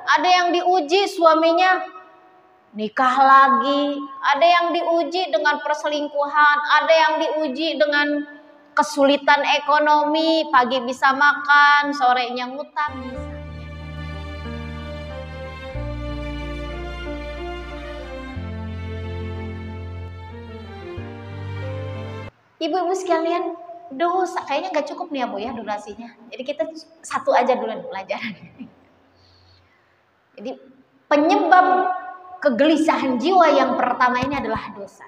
Ada yang diuji suaminya nikah lagi, ada yang diuji dengan perselingkuhan, ada yang diuji dengan kesulitan ekonomi, pagi bisa makan, sorenya ngutang misalnya. Ibu-ibu sekalian, dosa kayaknya nggak cukup nih ya Bu ya durasinya. Jadi kita satu aja dulu pelajaran. Jadi penyebab kegelisahan jiwa yang pertama ini adalah dosa.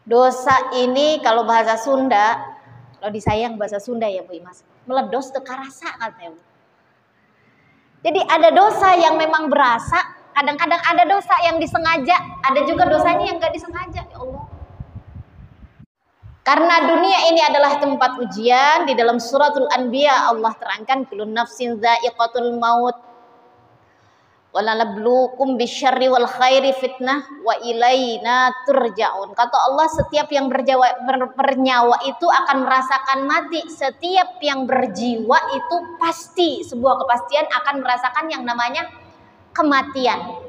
Dosa ini kalau bahasa Sunda, kalau disayang bahasa Sunda ya Bu Imas, meledos teka rasa katanya. Jadi ada dosa yang memang berasa, kadang-kadang ada dosa yang disengaja, ada juga dosanya yang nggak disengaja. Ya Allah. Karena dunia ini adalah tempat ujian, di dalam suratul Anbiya Allah terangkan kullu nafsin dha'iqatul maut walanabluukum bisyarri wal khairi fitnah wa ilaina turja'un. Kata Allah, setiap yang bernyawa itu akan merasakan mati. Setiap yang berjiwa itu pasti, sebuah kepastian akan merasakan yang namanya kematian.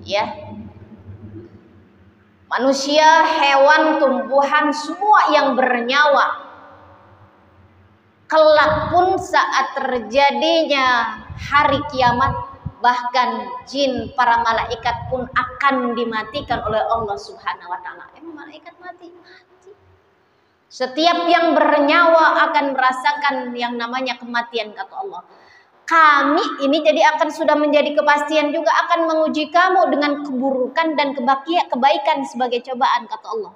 Ya. Manusia, hewan, tumbuhan, semua yang bernyawa. Kelak pun saat terjadinya hari kiamat, bahkan jin, para malaikat pun akan dimatikan oleh Allah Subhanahu wa taala. Emang malaikat mati? Mati. Setiap yang bernyawa akan merasakan yang namanya kematian, kata Allah. Kami ini jadi akan sudah menjadi kepastian juga akan menguji kamu dengan keburukan dan kebaikan sebagai cobaan, kata Allah.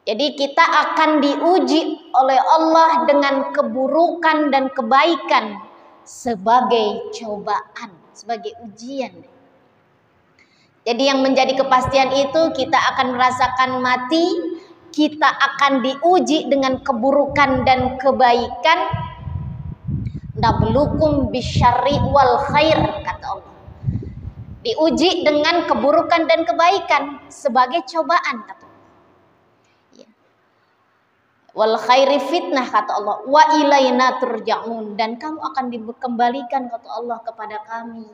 Jadi kita akan diuji oleh Allah dengan keburukan dan kebaikan sebagai cobaan, sebagai ujian. Jadi yang menjadi kepastian itu kita akan merasakan mati, kita akan diuji dengan keburukan dan kebaikan. Nabluukum bisyarri wal khair, kata Allah. Diuji dengan keburukan dan kebaikan sebagai cobaan, kata Allah. Ya. Wal khairi fitnah, kata Allah. Wa ilaina turja'un, dan kamu akan dikembalikan, kata Allah, kepada kami.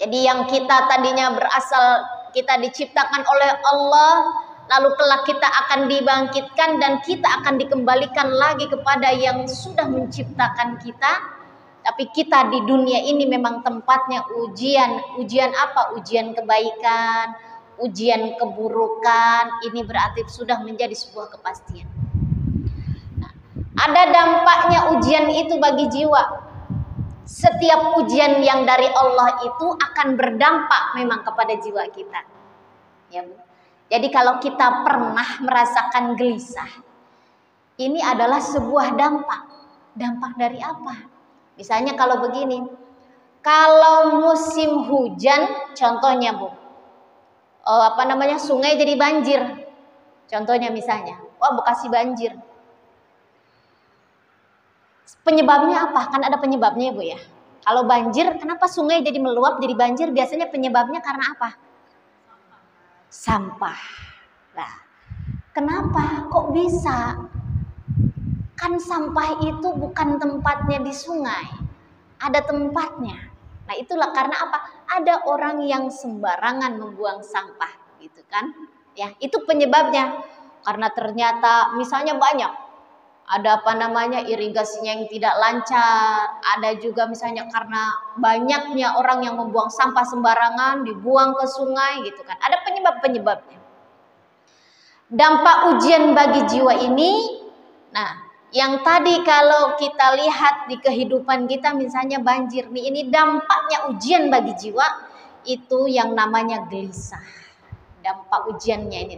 Jadi yang kita tadinya berasal, kita diciptakan oleh Allah, lalu kelak kita akan dibangkitkan dan kita akan dikembalikan lagi kepada yang sudah menciptakan kita. Tapi kita di dunia ini memang tempatnya ujian. Ujian apa? Ujian kebaikan, ujian keburukan. Ini berarti sudah menjadi sebuah kepastian. Nah, ada dampaknya ujian itu bagi jiwa. Setiap ujian yang dari Allah itu akan berdampak memang kepada jiwa kita. Ya Bu. Jadi kalau kita pernah merasakan gelisah, ini adalah sebuah dampak. Dampak dari apa? Misalnya kalau begini, kalau musim hujan, contohnya Bu, sungai jadi banjir. Contohnya misalnya, Bekasi banjir. Penyebabnya apa? Kan ada penyebabnya Bu ya. Kalau banjir, kenapa sungai jadi meluap, jadi banjir? Biasanya penyebabnya karena apa? Sampah. Nah, kenapa kok bisa? Kan sampah itu bukan tempatnya di sungai, ada tempatnya. Nah, itulah karena apa? Ada orang yang sembarangan membuang sampah, gitu kan? Ya, itu penyebabnya. Karena ternyata misalnya banyak. Ada irigasinya yang tidak lancar. Ada juga misalnya karena banyaknya orang yang membuang sampah sembarangan, dibuang ke sungai gitu kan. Ada penyebab-penyebabnya. Dampak ujian bagi jiwa ini, nah yang tadi kalau kita lihat di kehidupan kita misalnya banjir nih, ini dampaknya ujian bagi jiwa itu yang namanya gelisah. Dampak ujiannya ini.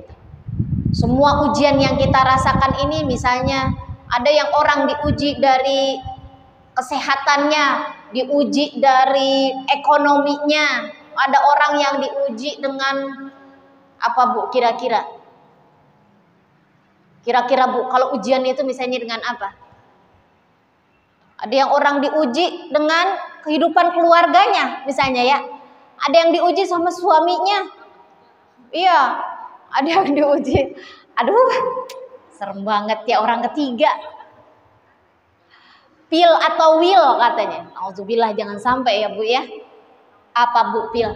Semua ujian yang kita rasakan ini misalnya ada yang orang diuji dari kesehatannya, diuji dari ekonominya, ada orang yang diuji dengan apa Bu kira-kira? Kira-kira Bu, kalau ujian itu misalnya dengan apa? Ada yang orang diuji dengan kehidupan keluarganya misalnya ya. Ada yang diuji sama suaminya. Iya, ada yang diuji. Aduh, serem banget ya orang ketiga. Pil atau will katanya. Auzubillah, jangan sampai ya Bu ya. Apa Bu pil?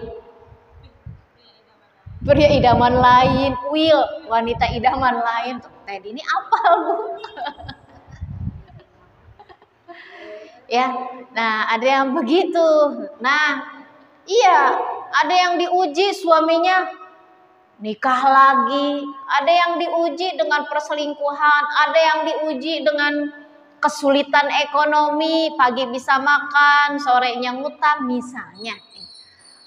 Pria idaman lain, will, wanita idaman lain. Tadi ini apa Bu? Ya, nah ada yang begitu. Nah, iya, ada yang diuji suaminya nikah lagi, ada yang diuji dengan perselingkuhan, ada yang diuji dengan kesulitan ekonomi, pagi bisa makan, sorenya ngutang misalnya.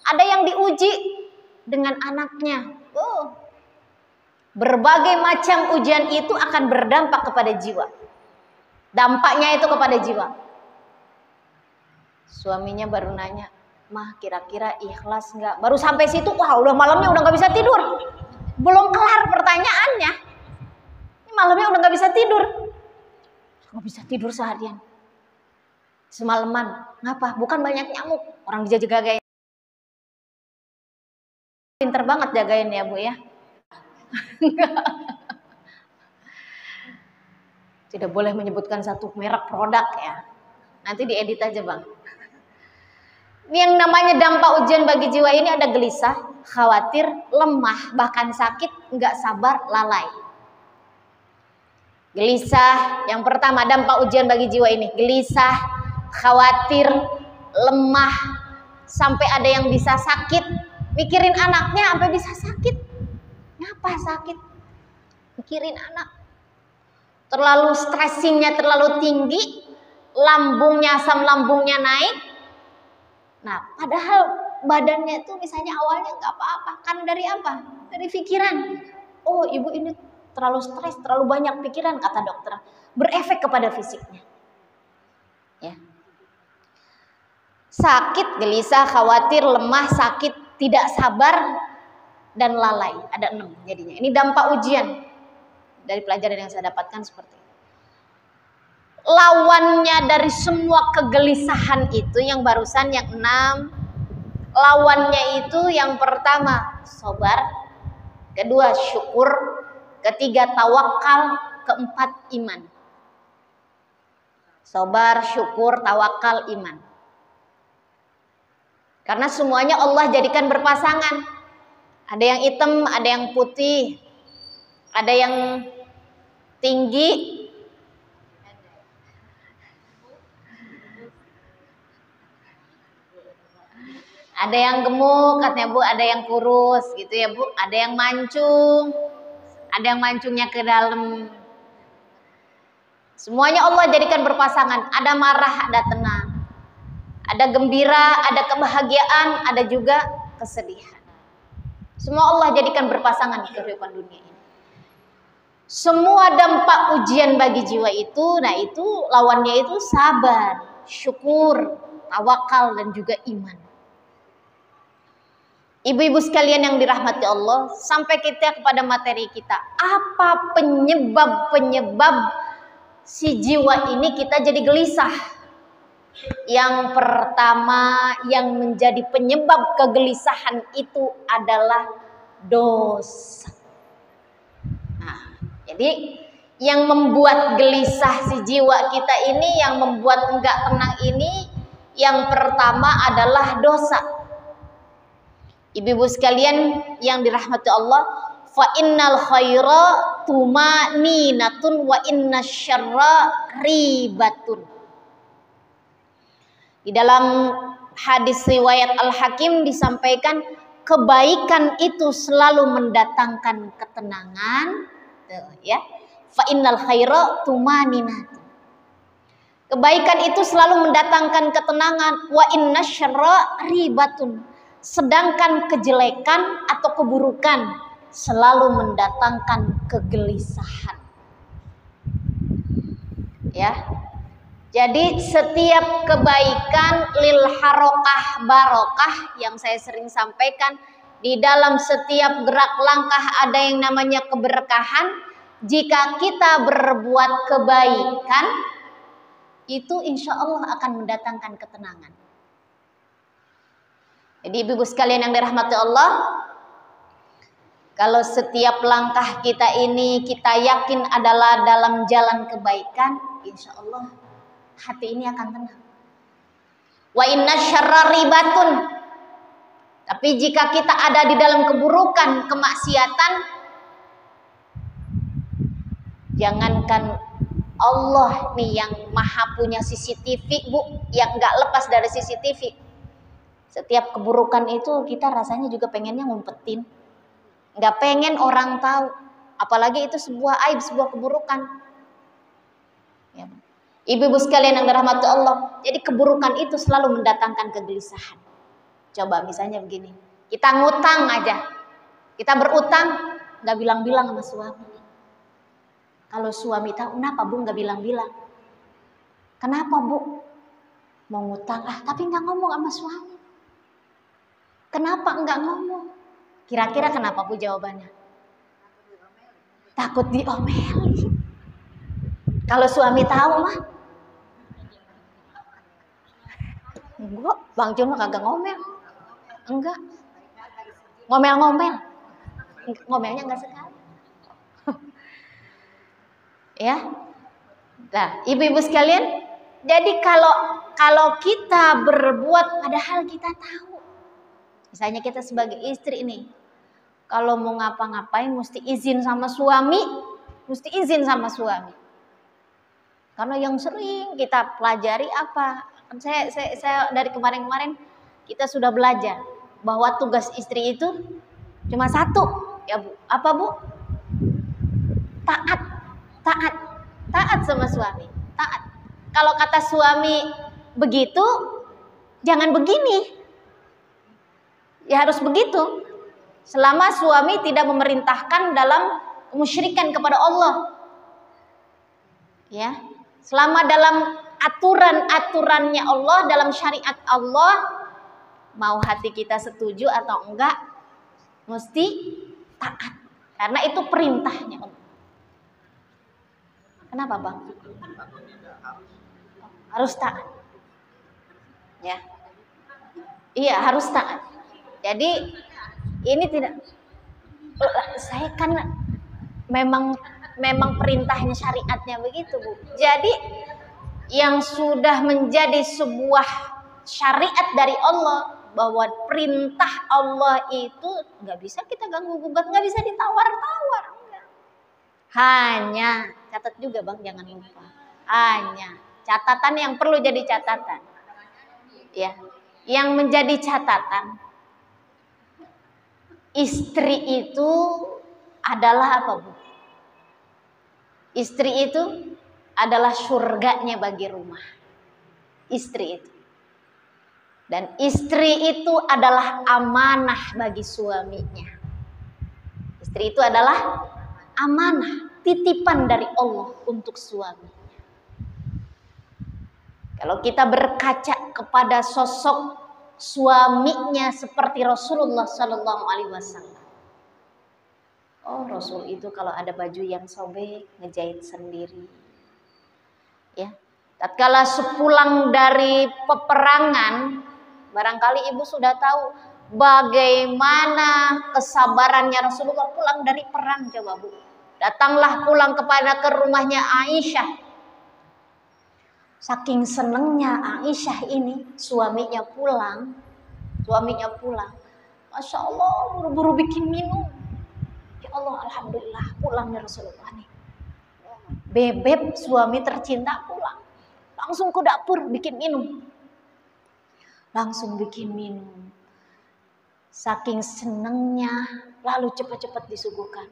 Ada yang diuji dengan anaknya. Berbagai macam ujian itu akan berdampak kepada jiwa. Dampaknya itu kepada jiwa. Suaminya baru nanya, "Mah, kira-kira ikhlas nggak?" Baru sampai situ, wah udah malamnya udah nggak bisa tidur. Belum kelar pertanyaannya. Ini malamnya udah nggak bisa tidur. Nggak bisa tidur seharian. Semalaman. Ngapa? Bukan banyak nyamuk. Orang bisa jagain. Pinter banget jagain ya Bu ya. Tidak boleh menyebutkan satu merek produk ya. Nanti diedit aja Bang. Yang namanya dampak ujian bagi jiwa ini ada gelisah, khawatir, lemah, bahkan sakit, nggak sabar, lalai. Gelisah, yang pertama dampak ujian bagi jiwa ini. Gelisah, khawatir, lemah, sampai ada yang bisa sakit. Mikirin anaknya sampai bisa sakit. Ngapa sakit? Mikirin anak. Terlalu stressingnya terlalu tinggi, lambungnya, asam lambungnya naik. Nah, padahal badannya itu misalnya awalnya nggak apa-apa. Kan dari apa? Dari pikiran. Oh, ibu ini terlalu stres, terlalu banyak pikiran, kata dokter. Berefek kepada fisiknya. Ya. Sakit, gelisah, khawatir, lemah, sakit, tidak sabar, dan lalai. Ada 6 jadinya. Ini dampak ujian dari pelajaran yang saya dapatkan seperti itu. Lawannya dari semua kegelisahan itu yang barusan yang 6, lawannya itu yang pertama sabar, kedua syukur, ketiga tawakal, keempat iman. Sabar, syukur, tawakal, iman. Karena semuanya Allah jadikan berpasangan. Ada yang hitam, ada yang putih, ada yang tinggi, ada yang gemuk katanya Bu, ada yang kurus gitu ya Bu, ada yang mancung, ada yang mancungnya ke dalam. Semuanya Allah jadikan berpasangan. Ada marah, ada tenang, ada gembira, ada kebahagiaan, ada juga kesedihan. Semua Allah jadikan berpasangan di kehidupan dunia ini. Semua dampak ujian bagi jiwa itu, nah itu lawannya itu sabar, syukur, tawakal, dan juga iman. Ibu-ibu sekalian yang dirahmati Allah, sampai kita kepada materi kita. Apa penyebab-penyebab si jiwa ini kita jadi gelisah? Yang pertama yang menjadi penyebab kegelisahan itu adalah dosa. Nah, jadi yang membuat gelisah si jiwa kita ini, yang membuat enggak tenang ini, yang pertama adalah dosa. Ibu-ibu sekalian yang dirahmati Allah, fa innal khaira tumaninatun wa inna syarra ribatun. Di dalam hadis riwayat Al-Hakim disampaikan, kebaikan itu selalu mendatangkan ketenangan. Tuh, ya. Fa innal khaira tumaninatun. Kebaikan itu selalu mendatangkan ketenangan. Wa inna syarra ribatun. Sedangkan kejelekan atau keburukan selalu mendatangkan kegelisahan. Ya. Jadi setiap kebaikan lil harokah barokah yang saya sering sampaikan, di dalam setiap gerak langkah ada yang namanya keberkahan. Jika kita berbuat kebaikan, itu insya Allah akan mendatangkan ketenangan. Jadi ibu-ibu sekalian yang dirahmati Allah, kalau setiap langkah kita ini kita yakin adalah dalam jalan kebaikan, insya Allah hati ini akan tenang. Wa inna syarra ribatun. Tapi jika kita ada di dalam keburukan, kemaksiatan, jangankan Allah nih yang maha punya CCTV, Bu, yang nggak lepas dari CCTV. Setiap keburukan itu kita rasanya juga pengennya ngumpetin. Nggak pengen orang tahu. Apalagi itu sebuah aib, sebuah keburukan. Ya. Ibu-ibu sekalian yang dirahmati Allah, jadi keburukan itu selalu mendatangkan kegelisahan. Coba misalnya begini, kita ngutang aja, kita berutang, nggak bilang-bilang sama suami. Kalau suami tahu, kenapa Bu nggak bilang-bilang? Kenapa Bu? Mau ngutang, tapi nggak ngomong sama suami. Kenapa nggak ngomong? Kira-kira kenapa Bu jawabannya? Takut diomeli. Kalau suami tahu mah, enggak, Bang Jun kagak ngomel. Enggak. Ngomel-ngomel. Ngomelnya enggak sekali. Ya. Nah, ibu-ibu sekalian, jadi kalau kita berbuat padahal kita tahu. Misalnya kita sebagai istri ini, kalau mau ngapa-ngapain mesti izin sama suami, mesti izin sama suami. Karena yang sering kita pelajari apa? Saya dari kemarin-kemarin kita sudah belajar bahwa tugas istri itu cuma satu, ya Bu. Apa Bu? Taat sama suami. Taat. Kalau kata suami begitu, jangan begini. Ya harus begitu. Selama suami tidak memerintahkan dalam kemusyrikan kepada Allah. Ya. Selama dalam aturan-aturannya Allah, dalam syariat Allah, mau hati kita setuju atau enggak, mesti taat. Karena itu perintahnya Allah. Kenapa Bang? Harus taat. Ya. Iya, harus taat. Jadi ini tidak, saya kan memang perintahnya syariatnya begitu Bu. Jadi yang sudah menjadi sebuah syariat dari Allah, bahwa perintah Allah itu nggak bisa kita ganggu gugat, nggak bisa ditawar-tawar. Hanya catat juga Bang, jangan lupa. Hanya catatan yang perlu jadi catatan. Ya, yang menjadi catatan, istri itu adalah apa Bu? Istri itu adalah surganya bagi rumah. Istri itu. Dan istri itu adalah amanah bagi suaminya. Istri itu adalah amanah, titipan dari Allah untuk suaminya. Kalau kita berkaca kepada sosok suaminya seperti Rasulullah Sallallahu Alaihi Wasallam. Oh, Rasul itu kalau ada baju yang sobek ngejahit sendiri. Ya. Tatkala sepulang dari peperangan, barangkali ibu sudah tahu bagaimana kesabarannya Rasulullah pulang dari perang, coba Bu. Datanglah pulang ke rumahnya Aisyah. Saking senengnya Aisyah ini, suaminya pulang. Masya Allah, buru-buru bikin minum. Ya Allah, alhamdulillah pulangnya Rasulullah nih. Bebek suami tercinta pulang. Langsung ke dapur bikin minum. Saking senengnya, lalu cepat-cepat disuguhkan.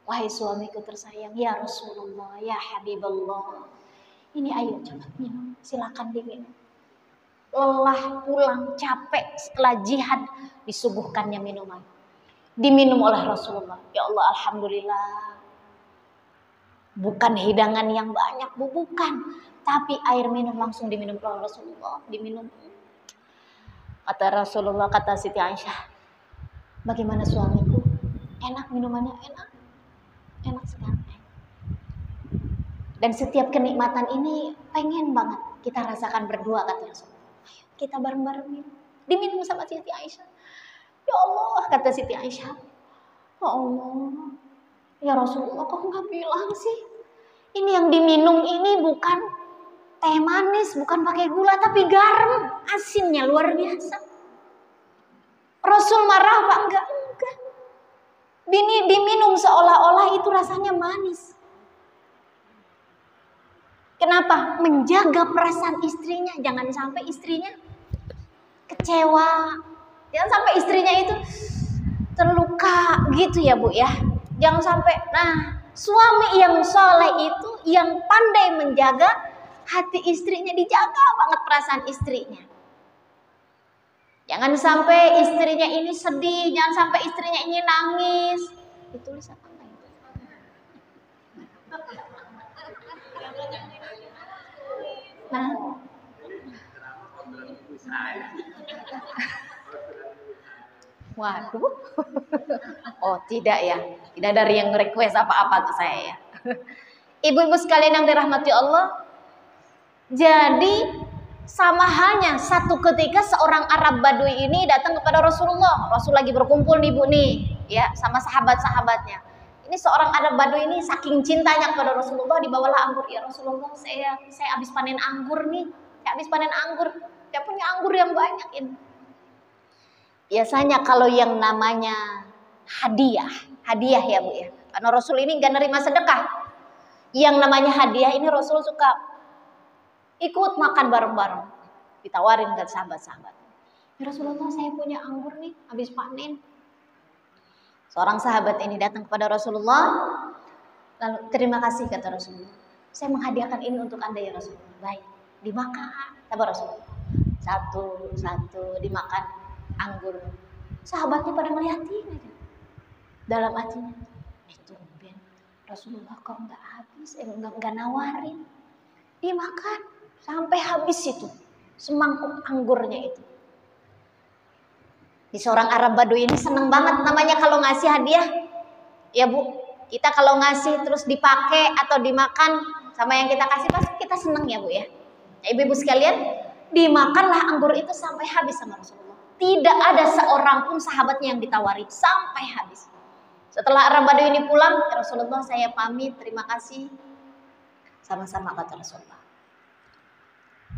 Wahai suamiku tersayang, ya Rasulullah, ya Habibullah. Ini ayo cepat minum, silakan diminum. Lelah pulang capek setelah jihad, disuguhkannya minuman. Diminum oleh Rasulullah. Ya Allah, alhamdulillah. Bukan hidangan yang banyak, bukan. Tapi air minum langsung diminum oleh Rasulullah. Diminum. Kata Rasulullah, kata Siti Aisyah, bagaimana suamiku? Enak minumannya, enak sekali. Dan setiap kenikmatan ini pengen banget kita rasakan berdua, kata Rasulullah. Ayo kita bareng-bareng minum. Diminum sama Siti Aisyah. Ya Allah, kata Siti Aisyah, ya Allah, ya Rasulullah, kok nggak bilang sih? Ini yang diminum ini bukan teh manis, bukan pakai gula tapi garam, asinnya luar biasa. Rasul marah apa enggak? Enggak. Bini diminum seolah-olah itu rasanya manis. Kenapa? Menjaga perasaan istrinya, jangan sampai istrinya kecewa, jangan sampai istrinya itu terluka gitu ya Bu ya. Jangan sampai. Nah, suami yang soleh itu yang pandai menjaga hati istrinya, dijaga banget perasaan istrinya. Jangan sampai istrinya ini sedih, jangan sampai istrinya ini nangis. Ditulis apa enggak itu? Nah. Waduh. Oh tidak ya, tidak dari yang request apa-apa ke saya ya. Ibu-ibu sekalian yang dirahmati Allah, jadi sama halnya satu ketika seorang Arab Badui ini datang kepada Rasulullah. Rasul lagi berkumpul nih Bu nih, ya sama sahabat-sahabatnya. Ini seorang Arab Badui ini saking cintanya kepada Rasulullah, dibawalah anggur. Ya Rasulullah, saya habis panen anggur nih, saya habis panen anggur. Saya punya anggur yang banyak ini. Biasanya kalau yang namanya hadiah ya Bu ya. Karena Rasul ini gak nerima sedekah. Yang namanya hadiah ini Rasul suka ikut makan bareng-bareng. Ditawarin ke sahabat-sahabat. Ya Rasulullah, saya punya anggur nih, habis panen. Seorang sahabat ini datang kepada Rasulullah. Lalu terima kasih kata Rasulullah. Saya menghadiahkan ini untuk Anda ya Rasulullah. Baik, dimakan. Kata Rasulullah. Satu dimakan anggur. Sahabatnya pada ngeliatin aja. Dalam hatinya, itu ben Rasulullah kok nggak habis, nggak nawarin. Dimakan sampai habis itu semangkuk anggurnya itu. Di seorang Arab Badui ini seneng banget namanya kalau ngasih hadiah. Ya Bu, kita kalau ngasih terus dipakai atau dimakan sama yang kita kasih pasti kita seneng ya Bu ya. Nah, ibu-ibu sekalian, dimakanlah anggur itu sampai habis sama Rasulullah. Tidak ada seorang pun sahabatnya yang ditawari sampai habis. Setelah Arab Badui ini pulang, ya Rasulullah saya pamit, terima kasih. Sama-sama kata Rasulullah.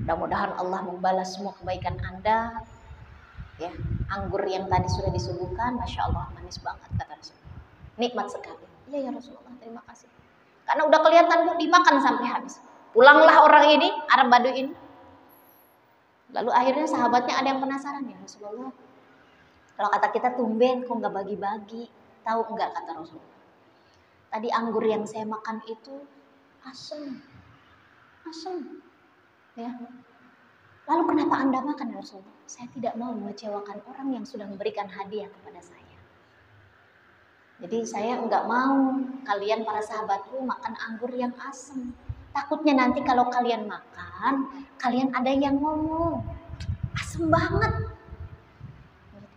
Mudah-mudahan Allah membalas semua kebaikan Anda. Ya, anggur yang tadi sudah disuguhkan, Masya Allah manis banget kata Rasulullah. Nikmat sekali. Iya ya Rasulullah, terima kasih. Karena udah kelihatan Bu dimakan sampai habis. Pulanglah orang ini, Arab Badui ini. Lalu akhirnya sahabatnya ada yang penasaran, ya Rasulullah. Kalau kata kita tumben kok nggak bagi-bagi. Tahu enggak kata Rasulullah. Tadi anggur yang saya makan itu asam. Ya. Lalu kenapa Anda makan ya Rasulullah? Saya tidak mau mengecewakan orang yang sudah memberikan hadiah kepada saya. Jadi saya enggak mau kalian para sahabatku makan anggur yang asam. Takutnya nanti kalau kalian makan, kalian ada yang ngomong, asam banget.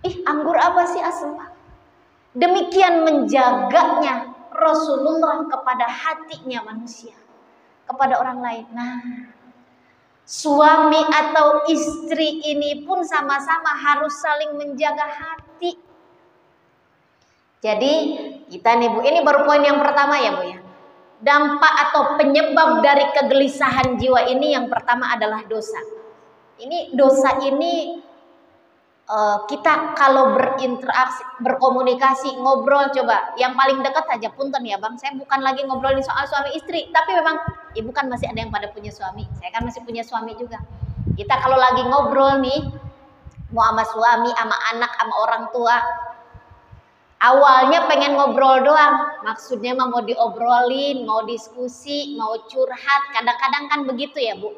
Ih, anggur apa sih asam banget? Demikian menjaganya Rasulullah kepada hatinya manusia, kepada orang lain. Nah, suami atau istri ini pun sama-sama harus saling menjaga hati. Jadi kita nih Bu, ini baru poin yang pertama ya Bu ya. Dampak atau penyebab dari kegelisahan jiwa ini yang pertama adalah dosa. Ini dosa ini kita kalau berinteraksi, berkomunikasi, ngobrol coba yang paling dekat aja, punten ya Bang, saya bukan lagi ngobrolin soal suami istri, tapi memang ibu kan masih ada yang pada punya suami, saya kan masih punya suami juga. Kita kalau lagi ngobrol nih, mau sama suami, sama anak, sama orang tua, awalnya pengen ngobrol doang, maksudnya mau diobrolin, mau diskusi, mau curhat, kadang-kadang kan begitu ya Bu,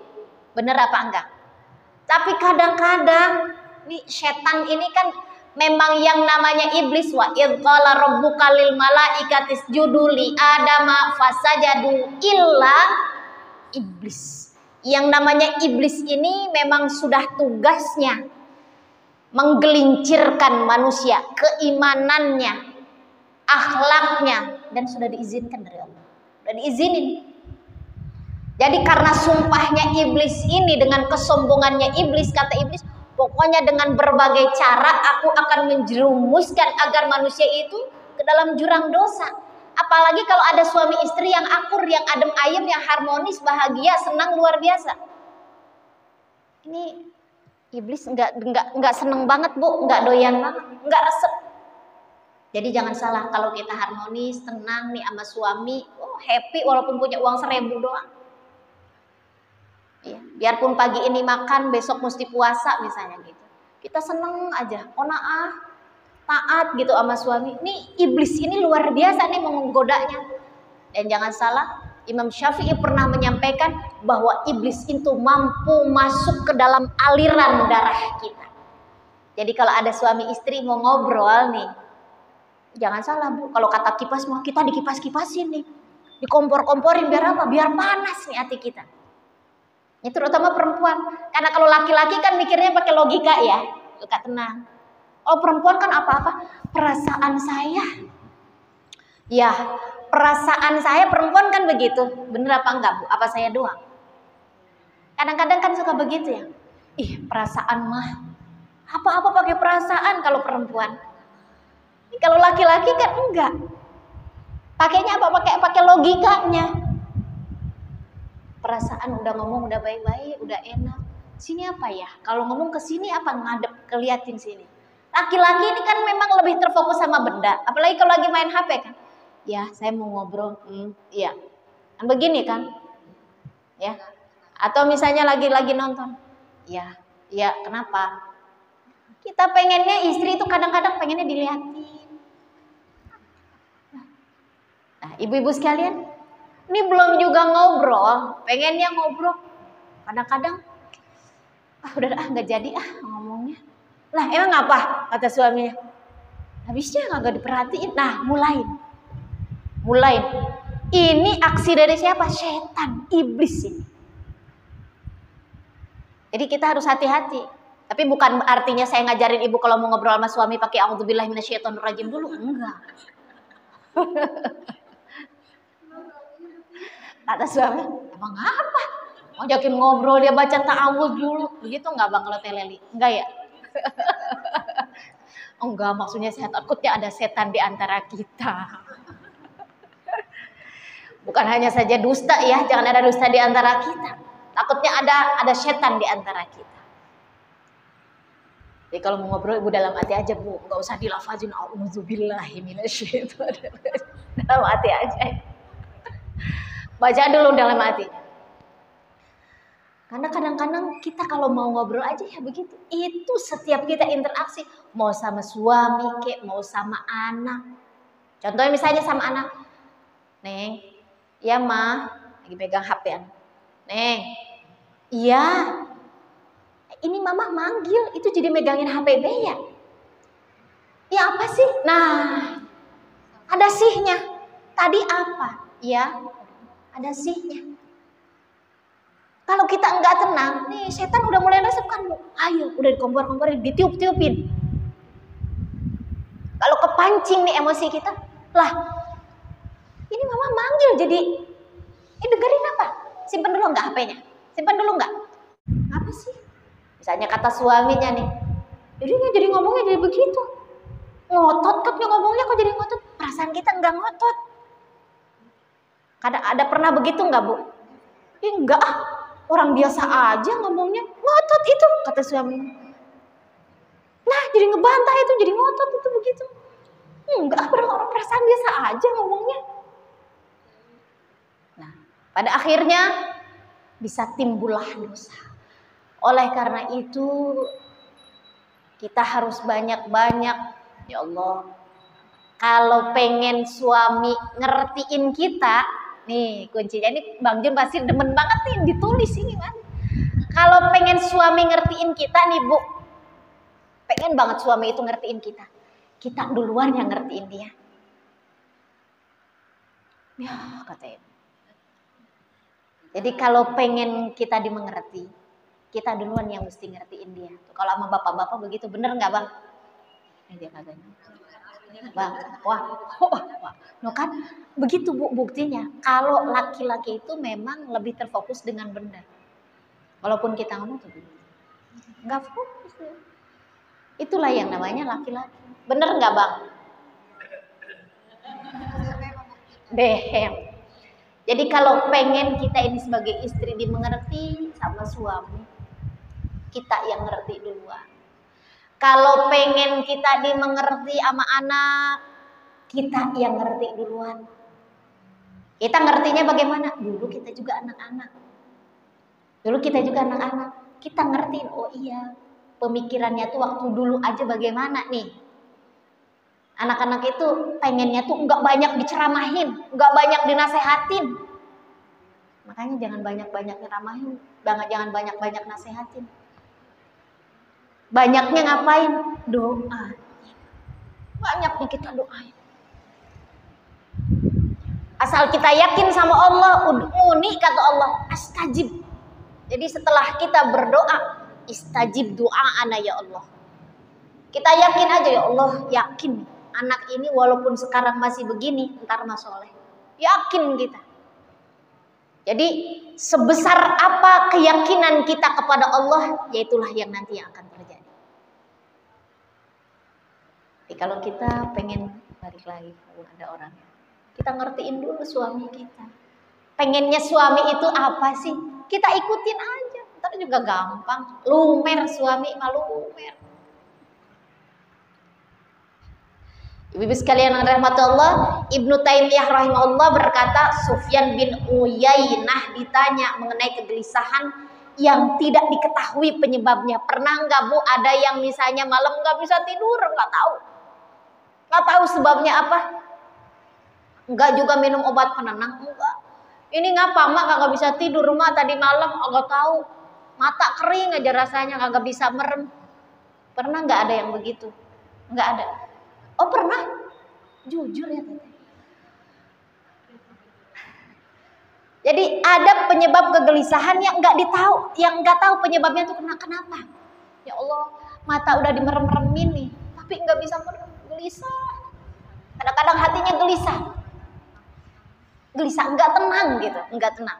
bener apa enggak? Tapi kadang-kadang nih setan ini kan memang yang namanya iblis. Wa idz qala rabbuka lil malaikati isjudu li adama fasajadu illa iblis. Yang namanya iblis ini memang sudah tugasnya menggelincirkan manusia, keimanannya, akhlaknya, dan sudah diizinkan dari Allah. Sudah diizinin. Jadi karena sumpahnya iblis ini, dengan kesombongannya iblis, kata iblis, pokoknya dengan berbagai cara aku akan menjerumuskan agar manusia itu ke dalam jurang dosa. Apalagi kalau ada suami istri yang akur, yang adem ayem, yang harmonis, bahagia, senang luar biasa. Ini iblis nggak seneng banget Bu, nggak doyan banget, nggak resep. Jadi jangan salah, kalau kita harmonis, tenang nih sama suami, happy walaupun punya uang 1.000 doang. Ya, biarpun pagi ini makan, besok mesti puasa misalnya gitu. Kita seneng aja, qanaah, taat gitu sama suami. Nih iblis ini luar biasa nih menggodanya. Dan jangan salah, Imam Syafi'i pernah menyampaikan bahwa iblis itu mampu masuk ke dalam aliran darah kita. Jadi kalau ada suami istri mau ngobrol nih, jangan salah Bu, kalau kata kipas mau kita dikipas-kipasin nih, dikompor-komporin biar apa? Biar panas nih hati kita. Ini terutama perempuan, karena kalau laki-laki kan mikirnya pakai logika ya, suka tenang. Oh perempuan kan apa-apa, perasaan saya. Ya, perasaan saya perempuan kan begitu, bener apa enggak Bu? Apa saya doang? Kadang-kadang kan suka begitu ya. Ih perasaan mah, apa-apa pakai perasaan kalau perempuan. Kalau laki-laki kan enggak. Pakainya apa? Pakai logikanya. Perasaan udah ngomong udah baik-baik, udah enak. Sini apa ya? Kalau ngomong ke sini apa ngadep keliatin sini. Laki-laki ini kan memang lebih terfokus sama benda. Apalagi kalau lagi main HP kan. Ya, saya mau ngobrol. Iya. Kan begini kan? Ya. Atau misalnya lagi nonton. Ya, iya, kenapa? Kita pengennya istri itu kadang-kadang pengennya dilihatin. Nah, ibu-ibu sekalian, ini belum juga ngobrol, pengennya ngobrol. Kadang-kadang, udah nggak jadi ngomongnya. Lah emang apa? Kata suaminya. Habisnya nggak diperhatiin. Nah, mulai. Ini aksi dari siapa? Setan, iblis ini. Jadi kita harus hati-hati. Tapi bukan artinya saya ngajarin ibu kalau mau ngobrol sama suami pakai a'udzubillahi minasyaitonirrajim dulu, enggak. Kata suami, emang apa? Mau jakin ngobrol dia baca ta'awudz dulu, begitu enggak Bang kalau teleli? Enggak ya? Enggak, maksudnya saya takutnya ada setan di antara kita. Bukan hanya saja dusta ya, jangan ada dusta di antara kita. Takutnya ada setan di antara kita. Jadi kalau mau ngobrol ibu dalam hati aja Bu, nggak usah dilafazin a'udzubillahi minasyaitonir rajim. Dalam hati aja. Baca dulu dalam hati. Karena kadang-kadang kita kalau mau ngobrol aja ya begitu. Itu setiap kita interaksi, mau sama suami kek, mau sama anak. Contohnya misalnya sama anak. Neng, iya mah, lagi pegang HP-an. Neng, iya. Ini mama manggil, itu jadi megangin HP ya. Ya apa sih? Nah, ada sihnya. Tadi apa? Ya, ada sihnya. Kalau kita enggak tenang, nih setan udah mulai resep kan Bu. Ayo, udah dikompor-komporin, ditiup-tiupin. Kalau kepancing nih emosi kita, lah, ini mama manggil jadi, dengerin apa? Simpen dulu enggak HP-nya? Simpen dulu enggak? Apa sih? Misalnya kata suaminya nih, jadi ngomongnya jadi begitu. Ngotot katnya ngomongnya kok jadi ngotot. Perasaan kita enggak ngotot. Ada pernah begitu enggak Bu? Enggak orang biasa aja ngomongnya. Ngotot itu kata suaminya. Nah jadi ngebantah itu, jadi ngotot itu begitu. Enggak, orang perasaan biasa aja ngomongnya. Nah pada akhirnya bisa timbullah dosa. Oleh karena itu kita harus banyak-banyak, ya Allah, kalau pengen suami ngertiin kita, nih kuncinya ini Bang Jun pasti demen banget nih ditulis ini kan. Kalau pengen suami ngertiin kita nih Bu, pengen banget suami itu ngertiin kita duluan yang ngertiin dia. Ya katanya. Jadi kalau pengen kita dimengerti, kita duluan yang mesti ngertiin dia. Kalau sama bapak-bapak begitu, bener nggak Bang? Dia kagak. Bang, wah, no kan? Begitu Bu buktinya. Kalau laki-laki itu memang lebih terfokus dengan benda. Walaupun kita ngomong tuh nggak fokus ya. Itulah yang namanya laki-laki. Bener nggak Bang? Dehem. Jadi kalau pengen kita ini sebagai istri dimengerti sama suami, kita yang ngerti duluan. Kalau pengen kita dimengerti sama anak, kita yang ngerti duluan. Kita ngertinya bagaimana? Dulu kita juga anak-anak. Kita ngertiin, oh iya, pemikirannya tuh waktu dulu aja bagaimana nih. Anak-anak itu pengennya tuh nggak banyak diceramahin, nggak banyak dinasehatin. Makanya jangan banyak-banyak nyeramahin, jangan banyak-banyak nasehatin. Banyaknya ngapain? Doa. Banyaknya kita doain. Asal kita yakin sama Allah, ud'uni kata Allah, astajib. Jadi setelah kita berdoa, istajib doa ana ya Allah. Kita yakin aja ya Allah, yakin anak ini walaupun sekarang masih begini, ntar mah soleh. Yakin kita. Jadi sebesar apa keyakinan kita kepada Allah, yaitulah yang nanti yang akan terjadi. Jadi kalau kita pengen balik lagi, kalau ada orang, kita ngertiin dulu suami kita. Pengennya suami itu apa sih? Kita ikutin aja, ntar juga gampang. Lumer suami malu lumer. Ibu-ibu sekalian yang dirahmati Allah, Ibnu Taimiyah rahimahullah berkata, Sufyan bin Uyainah ditanya mengenai kegelisahan yang tidak diketahui penyebabnya. Pernah nggak Bu ada yang misalnya malam nggak bisa tidur, nggak tahu sebabnya apa? Nggak juga minum obat penenang, enggak. Ini ngapa mak kagak bisa tidur, rumah tadi malam nggak tahu, mata kering aja rasanya kagak bisa merem. Pernah nggak ada yang begitu? Nggak ada. Oh pernah? Jujur ya teteh. Jadi ada penyebab kegelisahan yang nggak tahu penyebabnya itu kenapa? Ya Allah, mata udah dimerem-meremin nih, tapi nggak bisa merem, gelisah. Kadang-kadang hatinya gelisah, nggak tenang gitu, nggak tenang.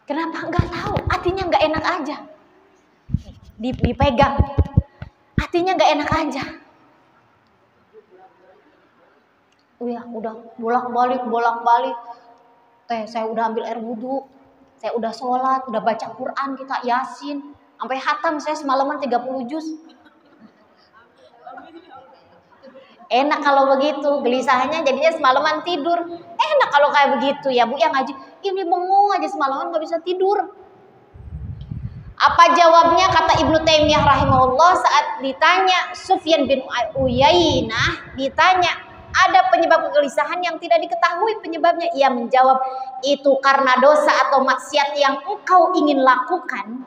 Kenapa? Nggak tahu, hatinya nggak enak aja. Dipegang, hatinya nggak enak aja. Ya udah bolak-balik. Saya udah ambil air wudhu, saya udah sholat, udah baca Quran kita Yasin, sampai khatam saya semalaman 30 juz. Enak kalau begitu, gelisahnya jadinya semalaman tidur. Enak kalau kayak begitu ya Bu, yang ngaji ini bengong aja semalaman nggak bisa tidur. Apa jawabnya? Kata Ibnu Taimiyah rahimahullah saat ditanya Sufyan bin Uyainah, ditanya ada penyebab kegelisahan yang tidak diketahui penyebabnya. Ia menjawab, itu karena dosa atau maksiat yang engkau ingin lakukan.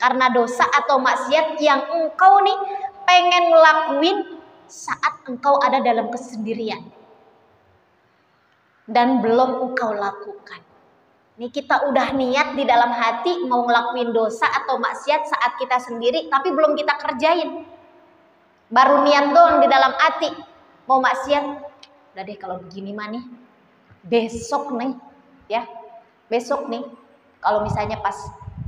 Karena dosa atau maksiat yang engkau nih pengen ngelakuin saat engkau ada dalam kesendirian. Dan belum engkau lakukan. Ini kita udah niat di dalam hati mau ngelakuin dosa atau maksiat saat kita sendiri, tapi belum kita kerjain. Baru niat doang di dalam hati. Mau maksiat, udah deh kalau begini mah nih, besok nih, kalau misalnya pas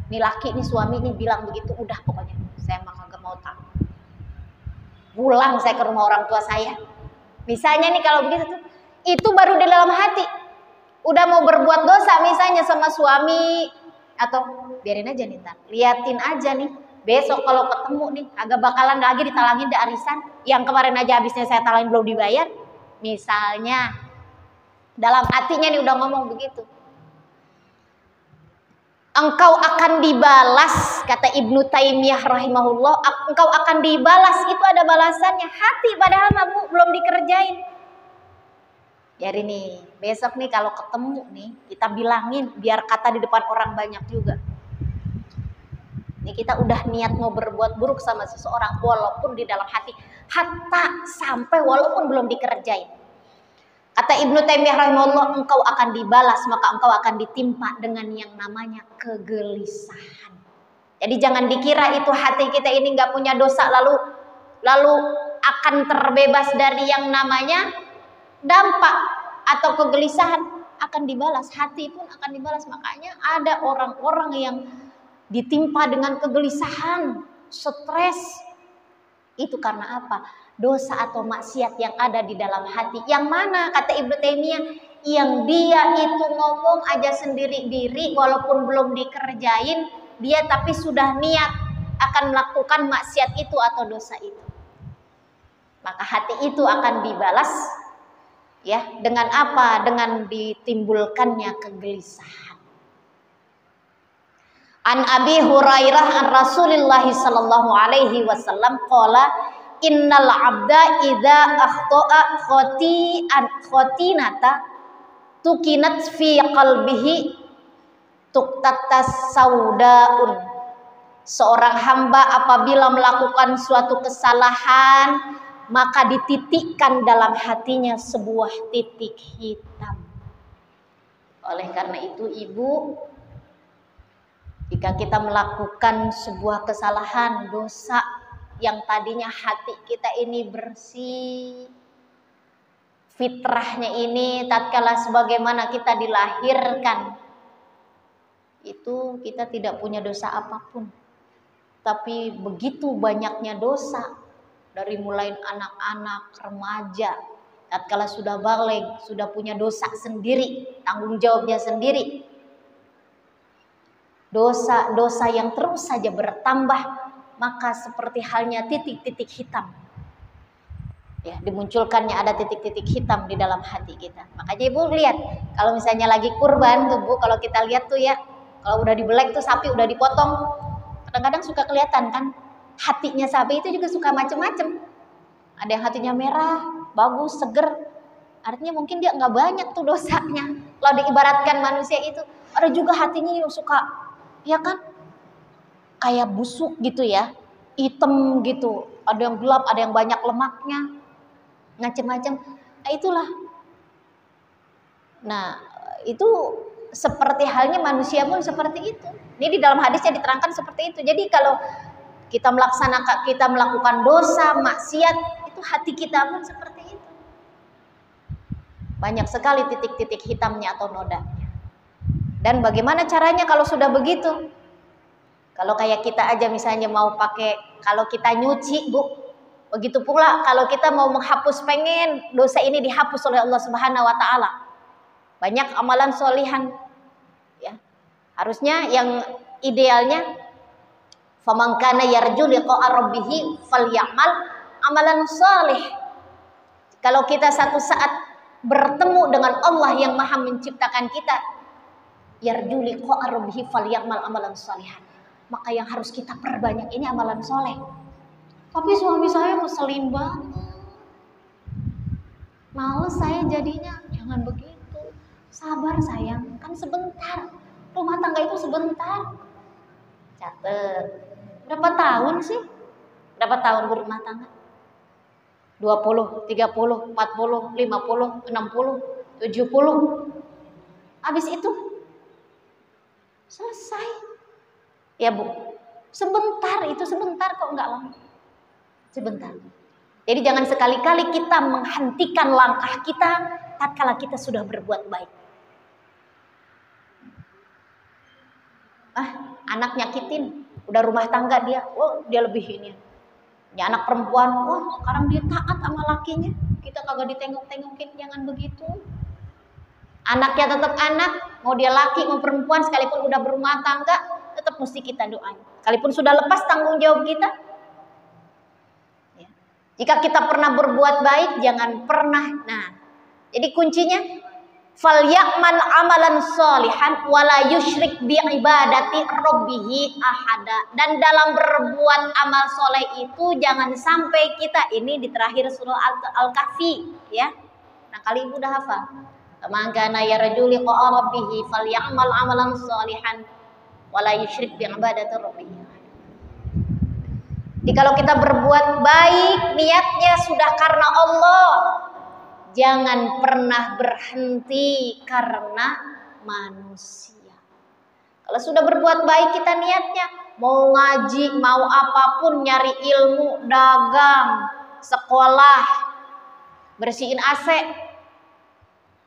nih laki nih suami nih bilang begitu, udah pokoknya saya mah kagak mau tahu. Pulang saya ke rumah orang tua saya. Misalnya nih kalau begitu tuh, itu baru di dalam hati. Udah mau berbuat dosa misalnya sama suami, atau biarin aja nih ntar, liatin aja nih. Besok kalau ketemu nih, agak bakalan lagi ditalangin di arisan. Yang kemarin aja habisnya saya talangin belum dibayar. Misalnya, dalam hatinya nih udah ngomong begitu. Engkau akan dibalas, kata Ibnu Taimiyah rahimahullah. Engkau akan dibalas, itu ada balasannya. Hati padahal Bu belum dikerjain. Jadi nih, besok nih kalau ketemu nih, kita bilangin biar kata di depan orang banyak juga. Ini kita udah niat mau berbuat buruk sama seseorang walaupun di dalam hati, hatta sampai walaupun belum dikerjain. Kata Ibnu Taimiyah rahimahullah, engkau akan dibalas, maka engkau akan ditimpa dengan yang namanya kegelisahan. Jadi jangan dikira itu hati kita ini nggak punya dosa lalu akan terbebas dari yang namanya dampak atau kegelisahan, akan dibalas, hati pun akan dibalas. Makanya ada orang-orang yang ditimpa dengan kegelisahan, stres. Itu karena apa? Dosa atau maksiat yang ada di dalam hati. Yang mana? Kata Ibnu Taimiyah, yang dia itu ngomong aja sendiri diri walaupun belum dikerjain, dia tapi sudah niat akan melakukan maksiat itu atau dosa itu. Maka hati itu akan dibalas ya dengan apa? Dengan ditimbulkannya kegelisahan. An Abi Hurairah an Rasulillah sallallahu alaihi wasallam qala innal abda idza akhta'a khotinata tukinat fi qalbihi tuktatas saudaun. Seorang hamba apabila melakukan suatu kesalahan maka dititikkan dalam hatinya sebuah titik hitam. Oleh karena itu ibu, jika kita melakukan sebuah kesalahan, dosa yang tadinya hati kita ini bersih, fitrahnya ini tatkala sebagaimana kita dilahirkan, itu kita tidak punya dosa apapun. Tapi begitu banyaknya dosa, dari mulai anak-anak, remaja, tatkala sudah balik, sudah punya dosa sendiri, tanggung jawabnya sendiri. Dosa-dosa yang terus saja bertambah, maka seperti halnya titik-titik hitam. Ya, dimunculkannya ada titik-titik hitam di dalam hati kita. Makanya ibu lihat, kalau misalnya lagi kurban tuh bu, kalau kita lihat tuh ya, kalau udah dibelek tuh sapi udah dipotong, kadang-kadang suka kelihatan kan, hatinya sapi itu juga suka macem-macem. Ada yang hatinya merah, bagus, seger. Artinya mungkin dia nggak banyak tuh dosanya. Kalau diibaratkan manusia itu, ada juga hatinya yang suka, ya kan, kayak busuk gitu ya, hitam gitu, ada yang gelap, ada yang banyak lemaknya, macam-macam. Nah itulah. Nah itu seperti halnya manusia pun seperti itu. Ini di dalam hadisnya diterangkan seperti itu. Jadi kalau kita melakukan dosa, maksiat, itu hati kita pun seperti itu. Banyak sekali titik-titik hitamnya atau nodanya. Dan bagaimana caranya kalau sudah begitu? Kalau kayak kita aja misalnya mau pakai, kalau kita nyuci bu, begitu pula kalau kita mau menghapus, pengen dosa ini dihapus oleh Allah Subhanahu Wa Taala. Banyak amalan solihan, ya. Harusnya yang idealnya, faman kana yarju liqa'a rabbih falyamal amalan shalih. Kalau kita satu saat bertemu dengan Allah yang Maha menciptakan kita, yarju liqa'a rabbih falyamal amalan shalihan, maka yang harus kita perbanyak ini amalan soleh. Tapi suami saya ngeselin banget, males saya jadinya. Jangan begitu, sabar sayang, kan sebentar, rumah tangga itu sebentar. Catet, berapa tahun sih? Berapa tahun berumah tangga? 20, 30, 40, 50, 60, 70. Habis itu selesai. Ya bu, sebentar, itu sebentar kok, enggak lama. Sebentar. Jadi jangan sekali-kali kita menghentikan langkah kita tatkala kita sudah berbuat baik. Anak nyakitin, udah rumah tangga dia, dia lebih ini. Ya anak perempuan, sekarang dia taat sama lakinya, kita kagak ditengok-tengokin, jangan begitu. Anaknya tetap anak, mau dia laki mau perempuan, sekalipun udah berumah tangga, tetap mesti kita doain. Sekalipun sudah lepas tanggung jawab kita. Ya. Jika kita pernah berbuat baik, jangan pernah. Nah, jadi kuncinya, falyamal amalan sholihan wala yusyrik bi ibadati rabbih ahada. Dan dalam berbuat amal soleh itu jangan sampai kita, ini di terakhir surah Al-Kahfi ya. Nah kali ibu udah hafal. Man kana yarju liqa'a rabbih falyamal amalan sholihan wala yusyrik bi ibadati rabbih. Jadi kalau kita berbuat baik, niatnya sudah karena Allah, jangan pernah berhenti karena manusia. Kalau sudah berbuat baik kita niatnya, mau ngaji, mau apapun, nyari ilmu, dagang, sekolah, bersihin AC.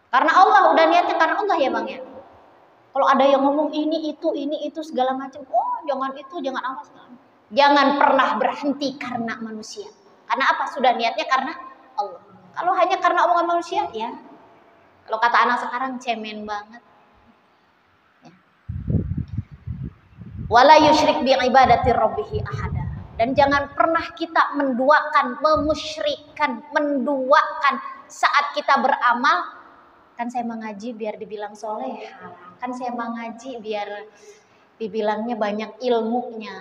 Karena Allah, udah niatnya karena Allah ya bang ya. Kalau ada yang ngomong ini itu segala macam, jangan itu, jangan apa segala. Jangan pernah berhenti karena manusia. Karena apa? Sudah niatnya karena Allah. Kalau hanya karena omongan manusia, ya. Kalau kata anak sekarang cemen banget. Ya. Wala yusyrik bi ibadati rabbih ahada. Dan jangan pernah kita menduakan, memusyrikan, menduakan saat kita beramal. Kan saya mengaji biar dibilang soleh, kan saya mengaji biar dibilangnya banyak ilmunya.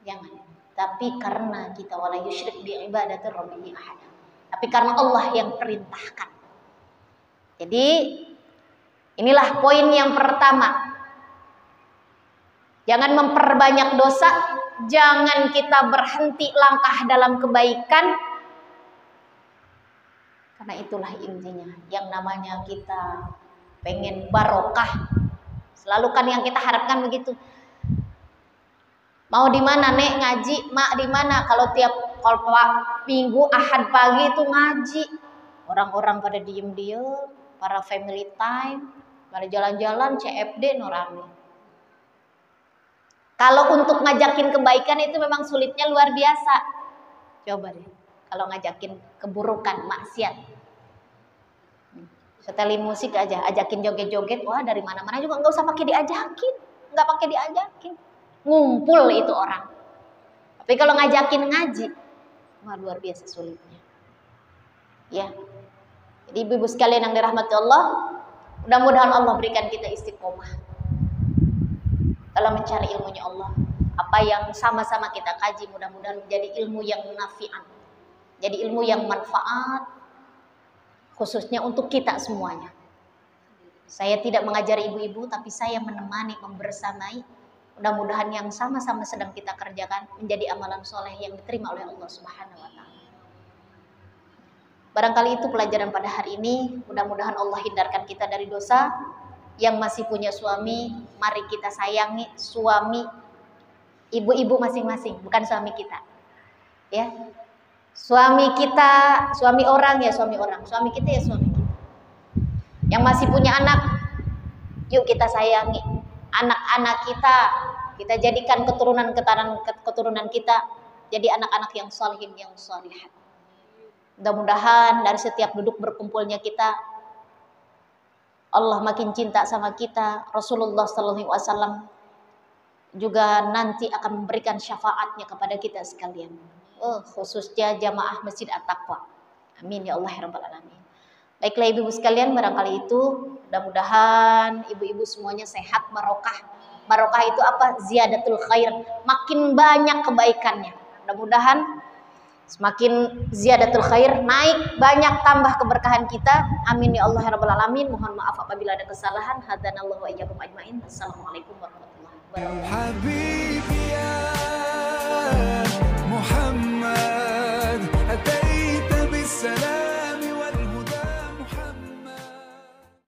Jangan. Tapi karena kita wala yusyrik bi ibadati rabbih ahada. Tapi karena Allah yang perintahkan. Jadi inilah poin yang pertama. Jangan memperbanyak dosa, jangan kita berhenti langkah dalam kebaikan. Karena itulah intinya, yang namanya kita pengen barokah. Selalu kan yang kita harapkan begitu. Mau di mana Nek ngaji? Mak di mana? Kalau minggu Ahad pagi itu ngaji. Orang-orang pada diem-diem, para family time, pada jalan-jalan CFD norami. Kalau untuk ngajakin kebaikan itu memang sulitnya luar biasa. Coba deh, kalau ngajakin keburukan, maksiat. Setelin musik aja, ajakin joget-joget, wah dari mana-mana juga nggak usah pakai diajakin, nggak pakai diajakin. Ngumpul itu orang. Tapi kalau ngajakin ngaji, wah luar biasa sulitnya. Ya, jadi ibu-ibu sekalian yang dirahmati Allah, mudah-mudahan Allah berikan kita istiqomah dalam mencari ilmunya Allah. Apa yang sama-sama kita kaji mudah-mudahan menjadi ilmu yang nafi'an, jadi ilmu yang manfaat, khususnya untuk kita semuanya. Saya tidak mengajari ibu-ibu, tapi saya menemani, membersamai. Mudah-mudahan yang sama-sama sedang kita kerjakan menjadi amalan soleh yang diterima oleh Allah Subhanahu wa Ta'ala. Barangkali itu pelajaran pada hari ini. Mudah-mudahan Allah hindarkan kita dari dosa. Yang masih punya suami, mari kita sayangi suami ibu-ibu masing-masing, bukan suami kita. Ya. Suami kita, suami orang ya suami orang, suami kita ya suami kita. Yang masih punya anak, yuk kita sayangi anak-anak kita jadikan keturunan kita jadi anak-anak yang sholihin, yang sholihat. Mudah-mudahan dari setiap duduk berkumpulnya kita, Allah makin cinta sama kita. Rasulullah Sallallahu Alaihi Wasallam juga nanti akan memberikan syafaatnya kepada kita sekalian. Khususnya jamaah Masjid At-Taqwa. Amin ya Allah ya Rabbal Alamin. Baiklah ibu-ibu sekalian, barangkali itu mudah-mudahan ibu-ibu semuanya sehat, barokah. Barokah itu apa? Ziyadatul khair. Makin banyak kebaikannya. Mudah-mudahan semakin ziyadatul khair, naik, banyak tambah keberkahan kita. Amin ya Allah ya Rabbal Alamin. Mohon maaf apabila ada kesalahan. Hadanallahu wa iyyakum ajmain. Assalamualaikum warahmatullahi wabarakatuh.